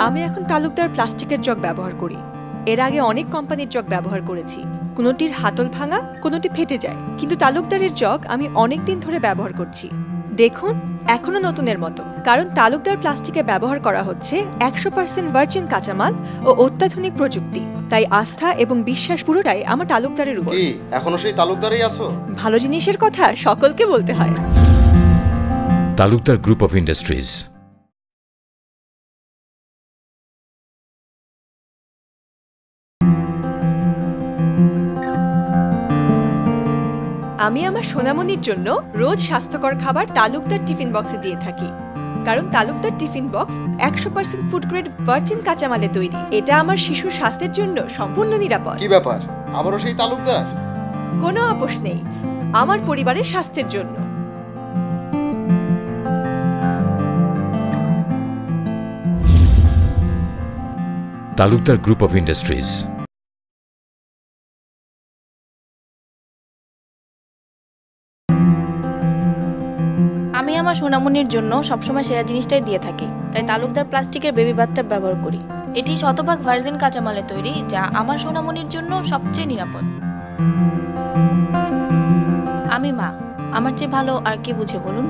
আমি এখন তালুকদার প্লাস্টিকের জগ ব্যবহার করি। এর আগে অনেক কোম্পানির জগ ব্যবহার করেছি, কোনোটির হাতল ভাঙা, কোনোটি ফেটে যায়, কিন্তু তালুকদারের জগ আমি অনেক দিন ধরে ব্যবহার করছি। দেখুন, এখনো নতুনের মতো, কারণ তালুকদার প্লাস্টিকে ব্যবহার করা হচ্ছে 100% ভার্জিন কাঁচামাল ও অত্যাধুনিক প্রযুক্তি। তাই আস্থা এবং বিশ্বাস পুরোটাই আমার তালুকদারের উপর। কি এখনো সেই তালুকদারই আছো? ভালো জিনিসের কথা সকলকে বলতে হয়। Talukdar group of industries. আমি আমার সোনামণির জন্য রোজ স্বাস্থ্যকর খাবার তালুকদার টিফিন বক্সে দিয়ে থাকি, কারণ Talukdar tiffin box 100% food grade virgin কাঁচামালে তৈরি। এটা আমার শিশুর স্বাস্থ্যের জন্য সম্পূর্ণ নিরাপদ। কি ব্যাপার, আবারও সেই তালুকদার? কোনো আপোষ নেই, আমার পরিবারের স্বাস্থ্যের জন্য। Talukdar group of industries. আমি আমার সোনামণির জন্য সবসময় সেরা জিনিসটাই দিয়ে থাকি, তাই তালুকদার প্লাস্টিকের বেবি বাথটাব ব্যবহার করি। এটি শতভাগ ভার্জিন কাঁচামালে তৈরি, যা আমার সোনামণির জন্য সবচেয়ে নিরাপদ। আমি মা, আমার চেয়ে ভালো আর কে বুঝে বলুন?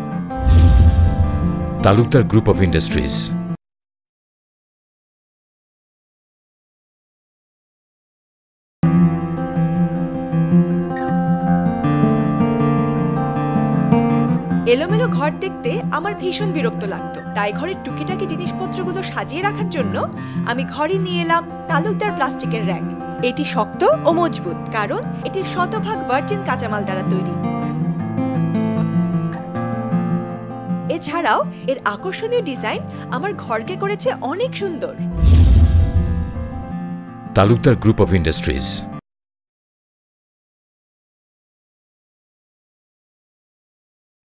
Talukdar group of industries. এলোমেলো ঘর দেখতে আমার ভীষণ বিরক্ত লাগতো, তাই ঘরের টুকিটাকি জিনিসপত্রগুলো সাজিয়ে রাখার জন্য আমি ঘরে নিয়ে এলাম তালুকদার প্লাস্টিকের র্যাক। এটি শক্ত ও মজবুত, কারণ এটি শতভাগ ভার্জিন কাঁচামাল দ্বারা তৈরি। এছাড়াও এর আকর্ষণীয় ডিজাইন আমার ঘরকে করেছে অনেক সুন্দর। Talukdar group of industries.